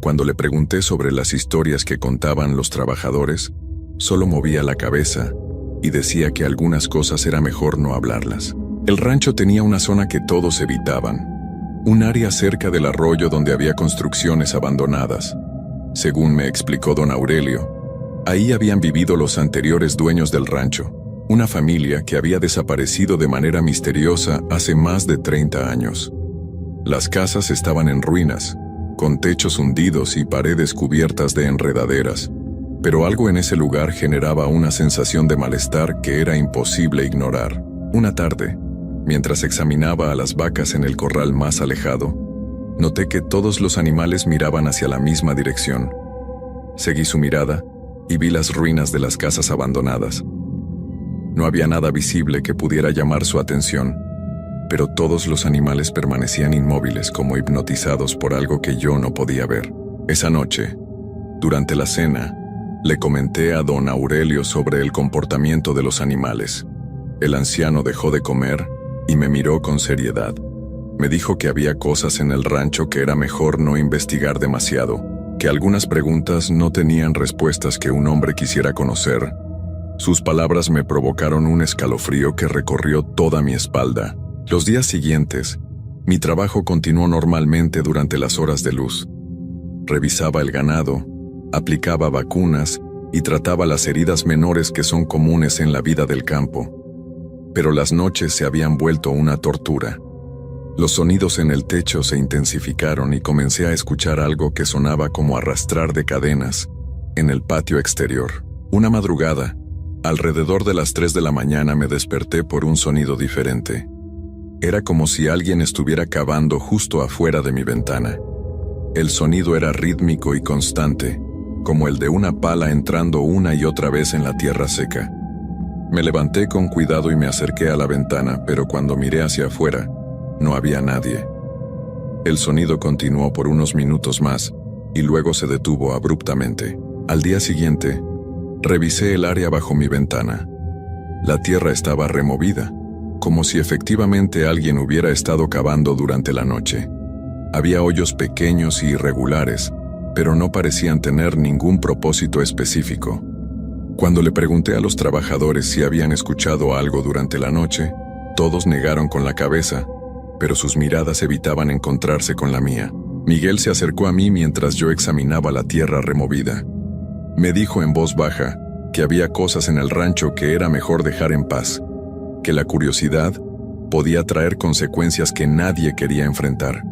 Cuando le pregunté sobre las historias que contaban los trabajadores, solo movía la cabeza y decía que algunas cosas era mejor no hablarlas. El rancho tenía una zona que todos evitaban, un área cerca del arroyo donde había construcciones abandonadas. Según me explicó don Aurelio, ahí habían vivido los anteriores dueños del rancho, una familia que había desaparecido de manera misteriosa hace más de 30 años. Las casas estaban en ruinas, con techos hundidos y paredes cubiertas de enredaderas, pero algo en ese lugar generaba una sensación de malestar que era imposible ignorar. Una tarde, mientras examinaba a las vacas en el corral más alejado, noté que todos los animales miraban hacia la misma dirección. Seguí su mirada y vi las ruinas de las casas abandonadas. No había nada visible que pudiera llamar su atención, pero todos los animales permanecían inmóviles como hipnotizados por algo que yo no podía ver. Esa noche, durante la cena, le comenté a don Aurelio sobre el comportamiento de los animales. El anciano dejó de comer y me miró con seriedad. Me dijo que había cosas en el rancho que era mejor no investigar demasiado, que algunas preguntas no tenían respuestas que un hombre quisiera conocer. Sus palabras me provocaron un escalofrío que recorrió toda mi espalda. Los días siguientes, mi trabajo continuó normalmente durante las horas de luz. Revisaba el ganado, aplicaba vacunas y trataba las heridas menores que son comunes en la vida del campo. Pero las noches se habían vuelto una tortura. Los sonidos en el techo se intensificaron y comencé a escuchar algo que sonaba como arrastrar de cadenas en el patio exterior. Una madrugada, alrededor de las 3 de la mañana me desperté por un sonido diferente. Era como si alguien estuviera cavando justo afuera de mi ventana. El sonido era rítmico y constante, como el de una pala entrando una y otra vez en la tierra seca. Me levanté con cuidado y me acerqué a la ventana, pero cuando miré hacia afuera, no había nadie. El sonido continuó por unos minutos más y luego se detuvo abruptamente. Al día siguiente, revisé el área bajo mi ventana. La tierra estaba removida, como si efectivamente alguien hubiera estado cavando durante la noche. Había hoyos pequeños y irregulares, pero no parecían tener ningún propósito específico. Cuando le pregunté a los trabajadores si habían escuchado algo durante la noche, todos negaron con la cabeza, pero sus miradas evitaban encontrarse con la mía. Miguel se acercó a mí mientras yo examinaba la tierra removida. Me dijo en voz baja que había cosas en el rancho que era mejor dejar en paz, que la curiosidad podía traer consecuencias que nadie quería enfrentar.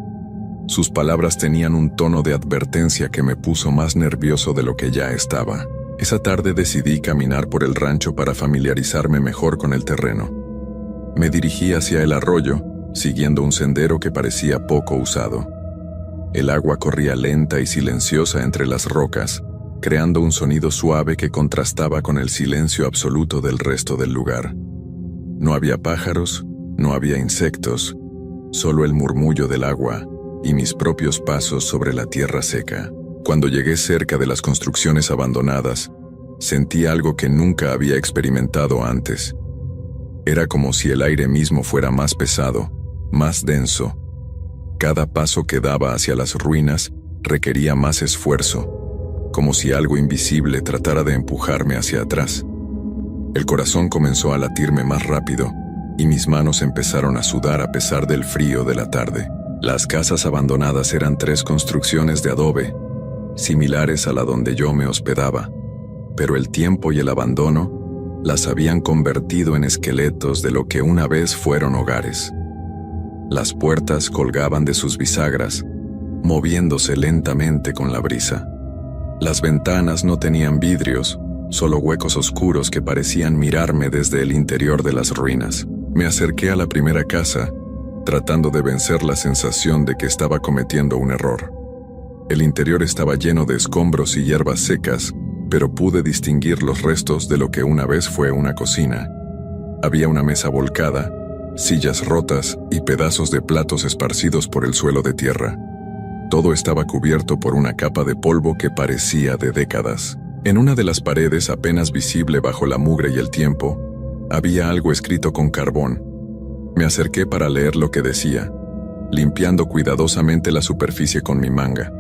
Sus palabras tenían un tono de advertencia que me puso más nervioso de lo que ya estaba. Esa tarde decidí caminar por el rancho para familiarizarme mejor con el terreno. Me dirigí hacia el arroyo, siguiendo un sendero que parecía poco usado. El agua corría lenta y silenciosa entre las rocas, creando un sonido suave que contrastaba con el silencio absoluto del resto del lugar. No había pájaros, no había insectos, solo el murmullo del agua y mis propios pasos sobre la tierra seca. Cuando llegué cerca de las construcciones abandonadas, sentí algo que nunca había experimentado antes. Era como si el aire mismo fuera más pesado, más denso. Cada paso que daba hacia las ruinas requería más esfuerzo, como si algo invisible tratara de empujarme hacia atrás. El corazón comenzó a latirme más rápido y mis manos empezaron a sudar a pesar del frío de la tarde. Las casas abandonadas eran 3 construcciones de adobe, similares a la donde yo me hospedaba, pero el tiempo y el abandono las habían convertido en esqueletos de lo que una vez fueron hogares. Las puertas colgaban de sus bisagras, moviéndose lentamente con la brisa. Las ventanas no tenían vidrios, solo huecos oscuros que parecían mirarme desde el interior de las ruinas. Me acerqué a la primera casa tratando de vencer la sensación de que estaba cometiendo un error. El interior estaba lleno de escombros y hierbas secas, pero pude distinguir los restos de lo que una vez fue una cocina. Había una mesa volcada, sillas rotas y pedazos de platos esparcidos por el suelo de tierra. Todo estaba cubierto por una capa de polvo que parecía de décadas. En una de las paredes, apenas visible bajo la mugre y el tiempo, había algo escrito con carbón. Me acerqué para leer lo que decía, limpiando cuidadosamente la superficie con mi manga.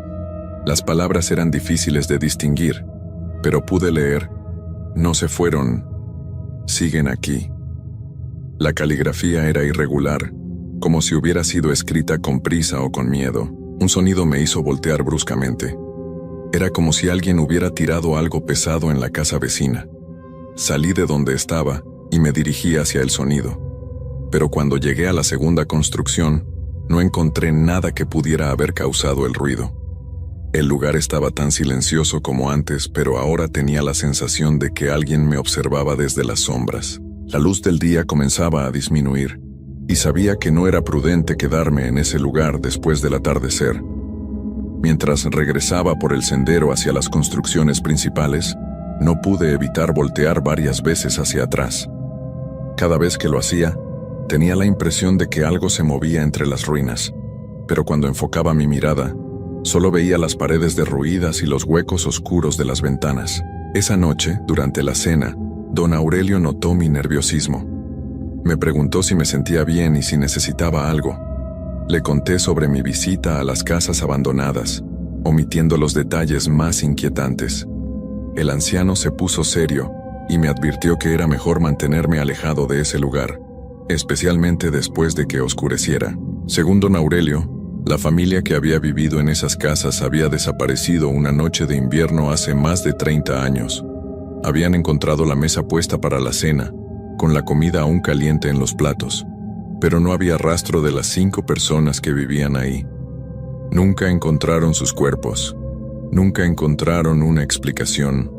Las palabras eran difíciles de distinguir, pero pude leer: no se fueron, siguen aquí. La caligrafía era irregular, como si hubiera sido escrita con prisa o con miedo. Un sonido me hizo voltear bruscamente. Era como si alguien hubiera tirado algo pesado en la casa vecina. Salí de donde estaba y me dirigí hacia el sonido. Pero cuando llegué a la segunda construcción, no encontré nada que pudiera haber causado el ruido. El lugar estaba tan silencioso como antes, pero ahora tenía la sensación de que alguien me observaba desde las sombras. La luz del día comenzaba a disminuir, y sabía que no era prudente quedarme en ese lugar después del atardecer. Mientras regresaba por el sendero hacia las construcciones principales, no pude evitar voltear varias veces hacia atrás. Cada vez que lo hacía, tenía la impresión de que algo se movía entre las ruinas, pero cuando enfocaba mi mirada, solo veía las paredes derruidas y los huecos oscuros de las ventanas. Esa noche, durante la cena, don Aurelio notó mi nerviosismo. Me preguntó si me sentía bien y si necesitaba algo. Le conté sobre mi visita a las casas abandonadas, omitiendo los detalles más inquietantes. El anciano se puso serio y me advirtió que era mejor mantenerme alejado de ese lugar, especialmente después de que oscureciera. Según don Aurelio, la familia que había vivido en esas casas había desaparecido una noche de invierno hace más de 30 años. Habían encontrado la mesa puesta para la cena, con la comida aún caliente en los platos, pero no había rastro de las 5 personas que vivían ahí. Nunca encontraron sus cuerpos, nunca encontraron una explicación.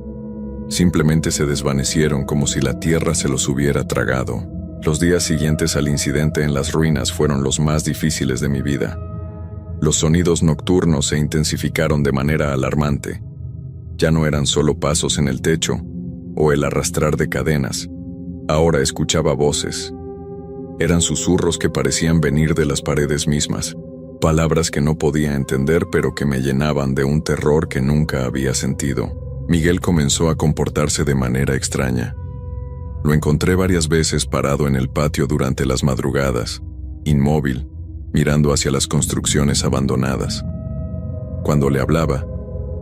Simplemente se desvanecieron como si la tierra se los hubiera tragado. Los días siguientes al incidente en las ruinas fueron los más difíciles de mi vida. Los sonidos nocturnos se intensificaron de manera alarmante. Ya no eran solo pasos en el techo o el arrastrar de cadenas. Ahora escuchaba voces. Eran susurros que parecían venir de las paredes mismas, palabras que no podía entender pero que me llenaban de un terror que nunca había sentido. Miguel comenzó a comportarse de manera extraña. Lo encontré varias veces parado en el patio durante las madrugadas, inmóvil, mirando hacia las construcciones abandonadas. Cuando le hablaba,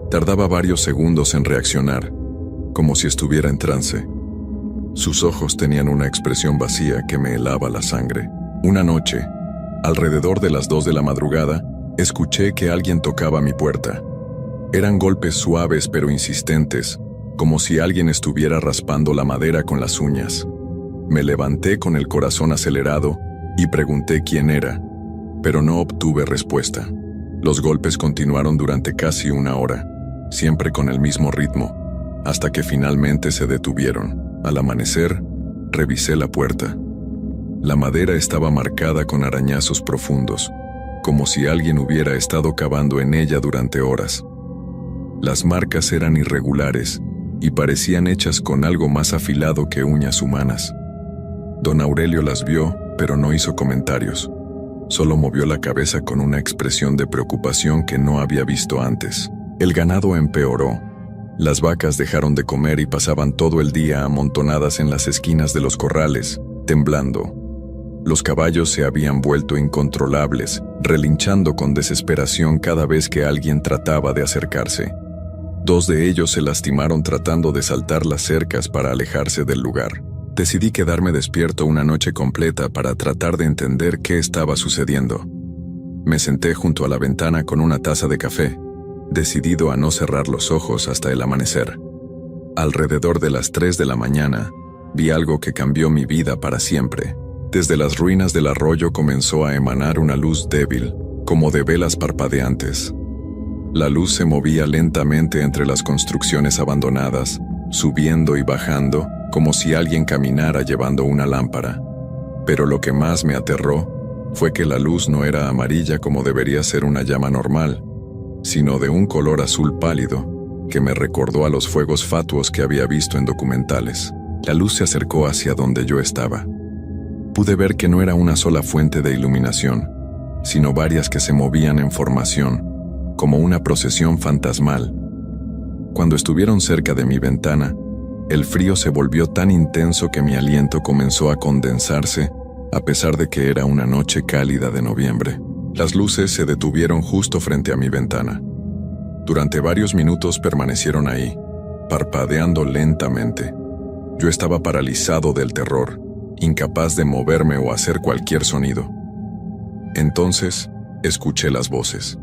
tardaba varios segundos en reaccionar, como si estuviera en trance. Sus ojos tenían una expresión vacía que me helaba la sangre. Una noche, alrededor de las 2 de la madrugada, escuché que alguien tocaba mi puerta. Eran golpes suaves pero insistentes, como si alguien estuviera raspando la madera con las uñas. Me levanté con el corazón acelerado y pregunté quién era, pero no obtuve respuesta. Los golpes continuaron durante casi 1 hora, siempre con el mismo ritmo, hasta que finalmente se detuvieron. Al amanecer, revisé la puerta. La madera estaba marcada con arañazos profundos, como si alguien hubiera estado cavando en ella durante horas. Las marcas eran irregulares y parecían hechas con algo más afilado que uñas humanas. Don Aurelio las vio, pero no hizo comentarios. Solo movió la cabeza con una expresión de preocupación que no había visto antes. El ganado empeoró. Las vacas dejaron de comer y pasaban todo el día amontonadas en las esquinas de los corrales, temblando. Los caballos se habían vuelto incontrolables, relinchando con desesperación cada vez que alguien trataba de acercarse. 2 de ellos se lastimaron tratando de saltar las cercas para alejarse del lugar. Decidí quedarme despierto una noche completa para tratar de entender qué estaba sucediendo. Me senté junto a la ventana con una taza de café, decidido a no cerrar los ojos hasta el amanecer. Alrededor de las 3 de la mañana, vi algo que cambió mi vida para siempre. Desde las ruinas del arroyo comenzó a emanar una luz débil, como de velas parpadeantes. La luz se movía lentamente entre las construcciones abandonadas, subiendo y bajando, como si alguien caminara llevando una lámpara. Pero lo que más me aterró fue que la luz no era amarilla como debería ser una llama normal, sino de un color azul pálido, que me recordó a los fuegos fatuos que había visto en documentales. La luz se acercó hacia donde yo estaba. Pude ver que no era una sola fuente de iluminación, sino varias que se movían en formación, como una procesión fantasmal. Cuando estuvieron cerca de mi ventana, el frío se volvió tan intenso que mi aliento comenzó a condensarse, a pesar de que era una noche cálida de noviembre. Las luces se detuvieron justo frente a mi ventana. Durante varios minutos permanecieron ahí, parpadeando lentamente. Yo estaba paralizado del terror, incapaz de moverme o hacer cualquier sonido. Entonces, escuché las voces.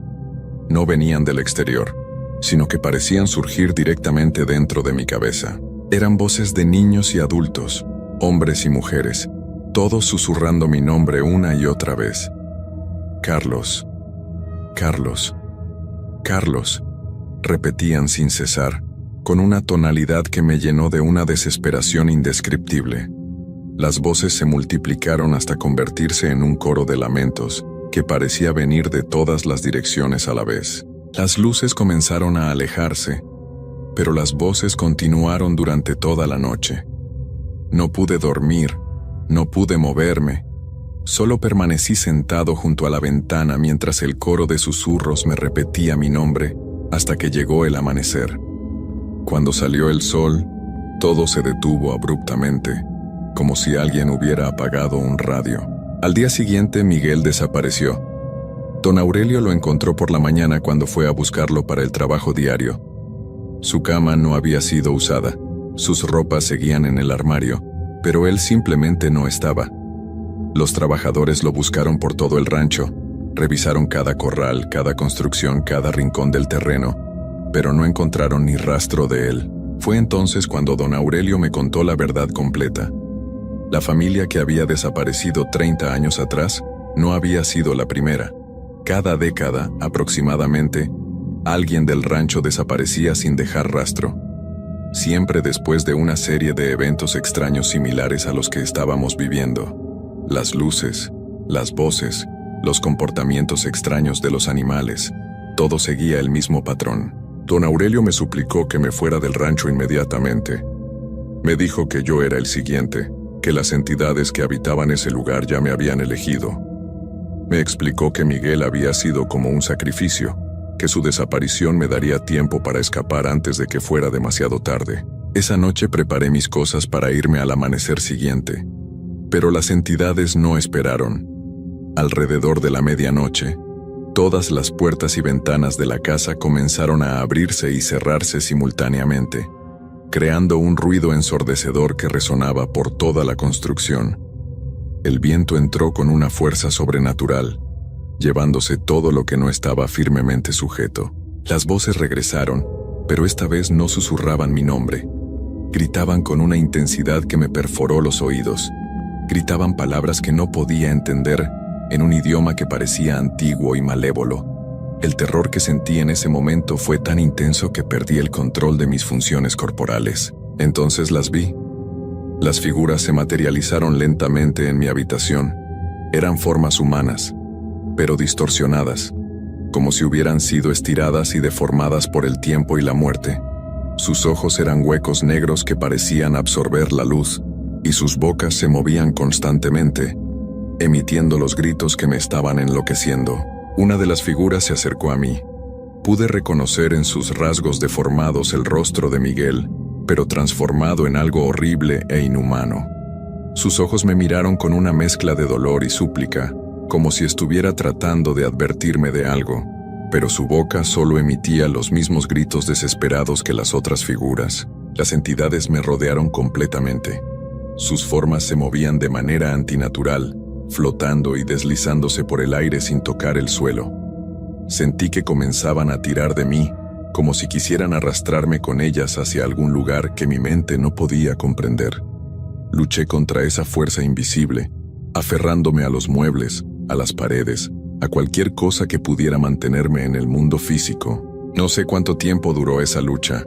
No venían del exterior, sino que parecían surgir directamente dentro de mi cabeza. Eran voces de niños y adultos, hombres y mujeres, todos susurrando mi nombre una y otra vez. Carlos, Carlos, Carlos, repetían sin cesar, con una tonalidad que me llenó de una desesperación indescriptible. Las voces se multiplicaron hasta convertirse en un coro de lamentos que parecía venir de todas las direcciones a la vez. Las luces comenzaron a alejarse, pero las voces continuaron durante toda la noche. No pude dormir, no pude moverme. Solo permanecí sentado junto a la ventana mientras el coro de susurros me repetía mi nombre hasta que llegó el amanecer. Cuando salió el sol, todo se detuvo abruptamente, como si alguien hubiera apagado un radio. Al día siguiente, Miguel desapareció. Don Aurelio lo encontró por la mañana cuando fue a buscarlo para el trabajo diario. Su cama no había sido usada, sus ropas seguían en el armario, pero él simplemente no estaba. Los trabajadores lo buscaron por todo el rancho, revisaron cada corral, cada construcción, cada rincón del terreno, pero no encontraron ni rastro de él. Fue entonces cuando don Aurelio me contó la verdad completa. La familia que había desaparecido 30 años atrás no había sido la primera. Cada década, aproximadamente, alguien del rancho desaparecía sin dejar rastro. Siempre después de una serie de eventos extraños similares a los que estábamos viviendo. Las luces, las voces, los comportamientos extraños de los animales, todo seguía el mismo patrón. Don Aurelio me suplicó que me fuera del rancho inmediatamente. Me dijo que yo era el siguiente, que las entidades que habitaban ese lugar ya me habían elegido. Me explicó que Miguel había sido como un sacrificio, que su desaparición me daría tiempo para escapar antes de que fuera demasiado tarde. Esa noche preparé mis cosas para irme al amanecer siguiente, pero las entidades no esperaron. Alrededor de la medianoche, todas las puertas y ventanas de la casa comenzaron a abrirse y cerrarse simultáneamente, creando un ruido ensordecedor que resonaba por toda la construcción. El viento entró con una fuerza sobrenatural, llevándose todo lo que no estaba firmemente sujeto. Las voces regresaron, pero esta vez no susurraban mi nombre. Gritaban con una intensidad que me perforó los oídos. Gritaban palabras que no podía entender, en un idioma que parecía antiguo y malévolo. El terror que sentí en ese momento fue tan intenso que perdí el control de mis funciones corporales. Entonces las vi. Las figuras se materializaron lentamente en mi habitación. Eran formas humanas, pero distorsionadas, como si hubieran sido estiradas y deformadas por el tiempo y la muerte. Sus ojos eran huecos negros que parecían absorber la luz, y sus bocas se movían constantemente, emitiendo los gritos que me estaban enloqueciendo. Una de las figuras se acercó a mí. Pude reconocer en sus rasgos deformados el rostro de Miguel, pero transformado en algo horrible e inhumano. Sus ojos me miraron con una mezcla de dolor y súplica, como si estuviera tratando de advertirme de algo, pero su boca solo emitía los mismos gritos desesperados que las otras figuras. Las entidades me rodearon completamente. Sus formas se movían de manera antinatural, flotando y deslizándose por el aire sin tocar el suelo. Sentí que comenzaban a tirar de mí, como si quisieran arrastrarme con ellas hacia algún lugar que mi mente no podía comprender. Luché contra esa fuerza invisible, aferrándome a los muebles, a las paredes, a cualquier cosa que pudiera mantenerme en el mundo físico. No sé cuánto tiempo duró esa lucha.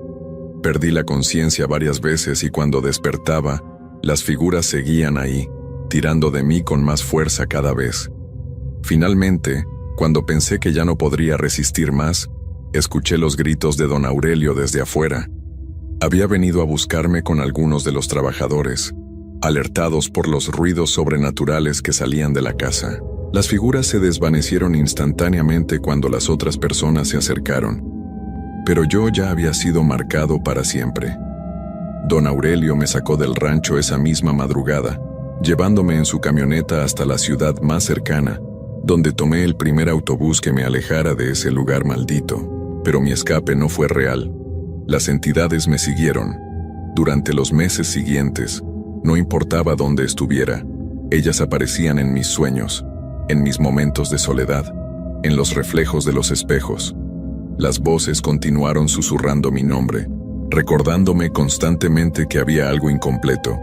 Perdí la conciencia varias veces y cuando despertaba, las figuras seguían ahí, tirando de mí con más fuerza cada vez. Finalmente, cuando pensé que ya no podría resistir más, escuché los gritos de don Aurelio desde afuera. Había venido a buscarme con algunos de los trabajadores, alertados por los ruidos sobrenaturales que salían de la casa. Las figuras se desvanecieron instantáneamente cuando las otras personas se acercaron, pero yo ya había sido marcado para siempre. Don Aurelio me sacó del rancho esa misma madrugada, llevándome en su camioneta hasta la ciudad más cercana, donde tomé el primer autobús que me alejara de ese lugar maldito. Pero mi escape no fue real. Las entidades me siguieron. Durante los meses siguientes, no importaba dónde estuviera, ellas aparecían en mis sueños, en mis momentos de soledad, en los reflejos de los espejos. Las voces continuaron susurrando mi nombre, recordándome constantemente que había algo incompleto,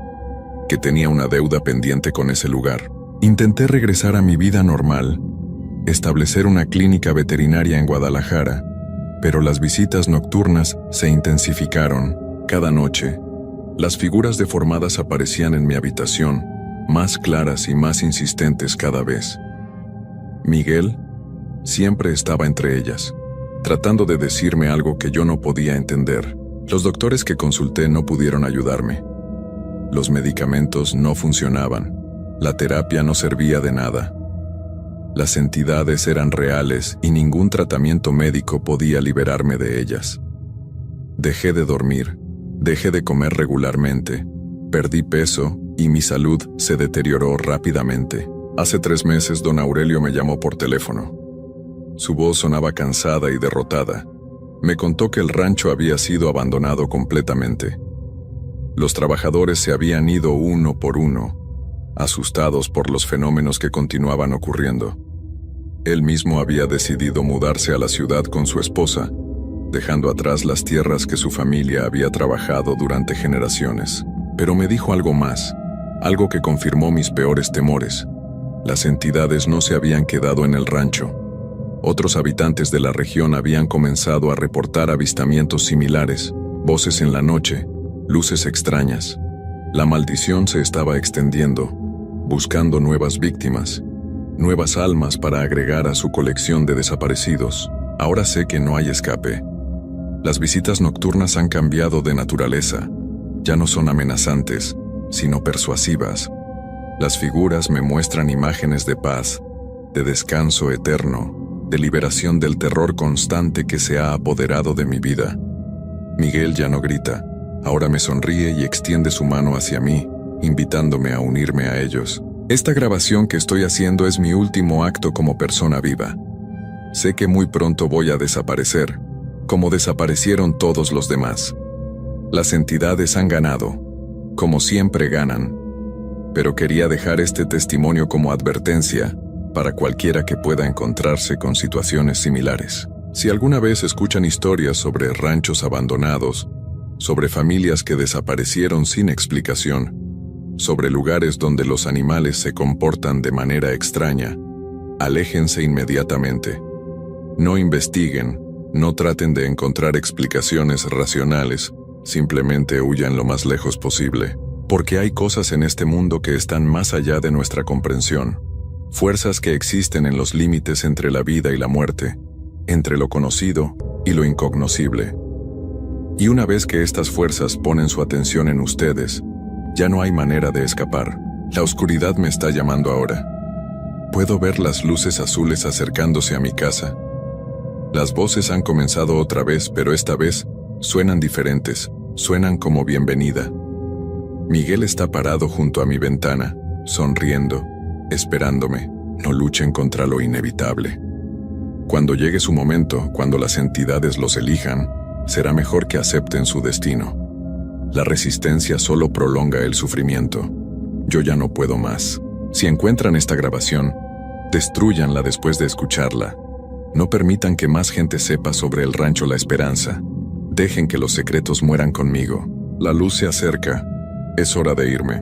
que tenía una deuda pendiente con ese lugar. Intenté regresar a mi vida normal, establecer una clínica veterinaria en Guadalajara, pero las visitas nocturnas se intensificaron. Cada noche, las figuras deformadas aparecían en mi habitación, más claras y más insistentes cada vez. Miguel siempre estaba entre ellas, tratando de decirme algo que yo no podía entender. Los doctores que consulté no pudieron ayudarme. Los medicamentos no funcionaban. La terapia no servía de nada. Las entidades eran reales y ningún tratamiento médico podía liberarme de ellas. Dejé de dormir, dejé de comer regularmente, perdí peso y mi salud se deterioró rápidamente. Hace 3 meses don Aurelio me llamó por teléfono. Su voz sonaba cansada y derrotada. Me contó que el rancho había sido abandonado completamente. Los trabajadores se habían ido uno por uno, asustados por los fenómenos que continuaban ocurriendo. Él mismo había decidido mudarse a la ciudad con su esposa, dejando atrás las tierras que su familia había trabajado durante generaciones. Pero me dijo algo más, algo que confirmó mis peores temores. Las entidades no se habían quedado en el rancho. Otros habitantes de la región habían comenzado a reportar avistamientos similares, voces en la noche, luces extrañas. La maldición se estaba extendiendo, buscando nuevas víctimas, nuevas almas para agregar a su colección de desaparecidos. Ahora sé que no hay escape. Las visitas nocturnas han cambiado de naturaleza. Ya no son amenazantes, sino persuasivas. Las figuras me muestran imágenes de paz, de descanso eterno, de liberación del terror constante que se ha apoderado de mi vida. Miguel ya no grita, ahora me sonríe y extiende su mano hacia mí, invitándome a unirme a ellos. Esta grabación que estoy haciendo es mi último acto como persona viva. Sé que muy pronto voy a desaparecer, como desaparecieron todos los demás. Las entidades han ganado, como siempre ganan. Pero quería dejar este testimonio como advertencia para cualquiera que pueda encontrarse con situaciones similares. Si alguna vez escuchan historias sobre ranchos abandonados, sobre familias que desaparecieron sin explicación, sobre lugares donde los animales se comportan de manera extraña, aléjense inmediatamente. No investiguen, no traten de encontrar explicaciones racionales, simplemente huyan lo más lejos posible. Porque hay cosas en este mundo que están más allá de nuestra comprensión. Fuerzas que existen en los límites entre la vida y la muerte, entre lo conocido y lo incognoscible. Y una vez que estas fuerzas ponen su atención en ustedes, ya no hay manera de escapar. La oscuridad me está llamando ahora. Puedo ver las luces azules acercándose a mi casa. Las voces han comenzado otra vez, pero esta vez suenan diferentes, suenan como bienvenida. Miguel está parado junto a mi ventana, sonriendo, esperándome. No luchen contra lo inevitable. Cuando llegue su momento, cuando las entidades los elijan, será mejor que acepten su destino. La resistencia solo prolonga el sufrimiento. Yo ya no puedo más. Si encuentran esta grabación, destrúyanla después de escucharla. No permitan que más gente sepa sobre el rancho La Esperanza. Dejen que los secretos mueran conmigo. La luz se acerca. Es hora de irme.